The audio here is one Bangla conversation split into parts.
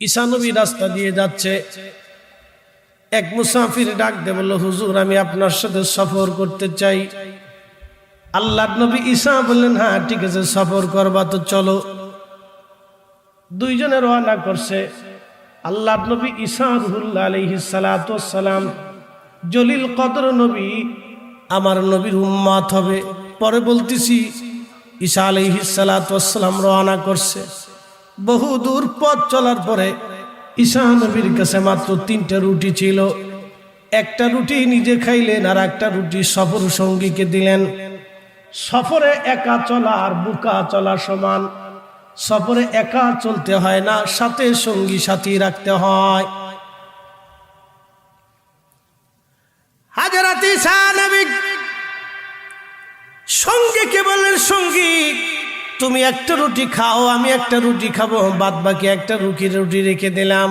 ঈসা নবী রাস্তা দিয়ে যাচ্ছে, এক মুসাফির ডাক দিয়ে বলল, হুজুর আমি আপনার সাথে সফর করতে চাই। আল্লাহর নবী ঈসা বললেন, হ্যাঁ ঠিক আছে, সফর করবা তো চলো। দুইজনে রওনা করছে। আল্লাহর নবী ঈসা রুহুল্লাহ আলাইহিস সালাতু ওয়াস সালাম, জলিল কদর নবী, আমার নবীর উম্মত হবে। পরে বলতেছি ঈসা আলাইহিস সালাতু ওয়াস সালাম রওনা করছে। বহু দূর পথ চলার পরে ঈসা নবীর কাছে মাত্র 3টা রুটি ছিল। একটা রুটি নিজে খাইলেন, আর একটা রুটি সফর সঙ্গীকে দিলেন। সফরে একা চলা আর বুকা চলা সমান। সফরে একা চলতে হয় না, সাথে সঙ্গী সাথী রাখতে হয়। হযরত ঈসা নবী সঙ্গীকে বললেন, সঙ্গী তুমি একটা রুটি খাও, আমি একটা রুটি খাবো, বাদ বাকি একটা রুটি রেখে দিলাম।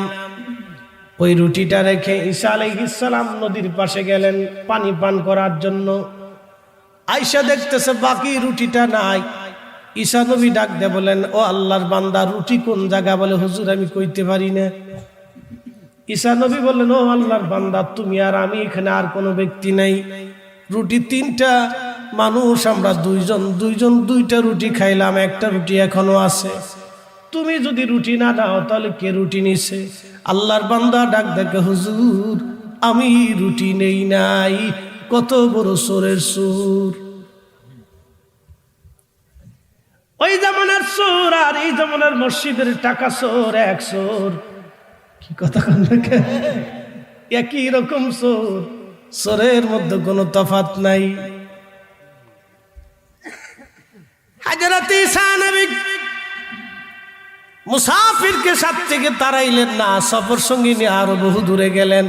ওই রুটিটা রেখে ঈসা আলাইহিস সালাম নদীর পাশে গেলেন পানি পান করার জন্য। আয়েশা দেখতেছে বাকি রুটিটা নাই। ঈসা নবী ডাক দিয়ে বলেন, ও আল্লাহর বান্দা, রুটি কোন জায়গা? বলে, হুজুর আমি কইতে পারি না। ঈসা নবী বললেন, ও আল্লাহর বান্দা, তুমি আর আমি, এখানে আর কোনো ব্যক্তি নাই। রুটি 3টা, মানুষ আমরা দুইজন 2টা রুটি খাইলাম, একটা রুটি এখনো আছে। তুমি যদি রুটি না নাও তাহলে কে রুটি নিছে? আল্লাহর বান্দা ডাক দেখে, হুজুর আমি রুটি নেই নাই। কত বড় চোরের চোর! ওই জামানার চোর আর এই জামানার মসজিদের টাকা চোর এক চোর। কি কথা বলবে? একই রকম চোর, চোরের মধ্যে কোনো তফাৎ নাই। হযরত ঈসা নবী মুসাফিরকে সাথ থেকে তাড়াইলেন না, সফর সঙ্গী নিয়ে আরো বহু দূরে গেলেন।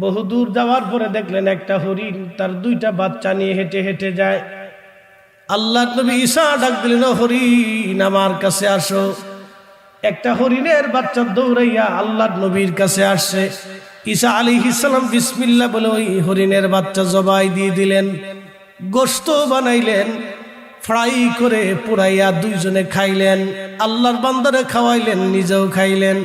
বহু দূর যাওয়ার পরে দেখলেন একটা হরিণ তার 2টা বাচ্চা নিয়ে হেঁটে হেঁটে যায়। আল্লাহর নবী ঈসা ডাক দিলেন, হরিণ আমার কাছে আসো। একটা হরিণের বাচ্চা দৌড়াইয়া আল্লাহর নবীর কাছে আসছে। ঈসা আলাইহিস সালাম বিসমিল্লাহ বলে ওই হরিণের বাচ্চা জবাই দিয়ে দিলেন, গোশত বানাইলেন, ফ্রাই করে পুরাইয়া দুইজনে খাইলেন। আল্লাহর বান্দারে খাওয়াইলেন, নিজেও খাইলেন।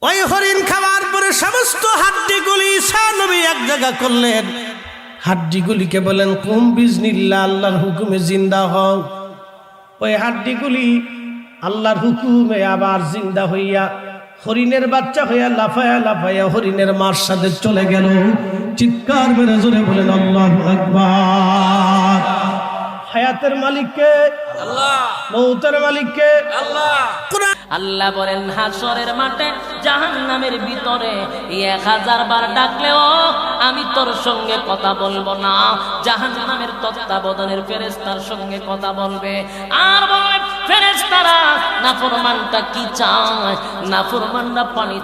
ওই হরিণ খাওয়ার পরে সমস্ত হাড্ডিগুলি ঈসা নবী এক জায়গা করলেন। হাড্ডিগুলিকে বলেন, কুম বিজনিল্লাহ, আল্লাহর হুকুমে জিন্দা হও। ওই হাড্ডিগুলি আল্লাহর হুকুমে আবার জিন্দা হইয়া হরিণের বাচ্চা হইয়া লাফায়া লাফাইয়া হরিণের মার সাথে চলে গেল। চিৎকার মেরে জোরে বলেন আল্লাহু আকবার। হায়াতের মালিক কে? আল্লাহ। মউতের মালিক কে? আল্লাহ। আল্লাহ বলেন, হাসরের মাঠে জাহান্নামের ভিতরে 1000 বার ডাকলেও আমি তোর সঙ্গে কথা বলবো না। জাহান্নামের তত্ত্বাবধানের ফেরেশতার সঙ্গে কথা বলবে, আর বলবে, ফেরেশতারা নাফরমানটা কি চায়? নাফরমানরা পানি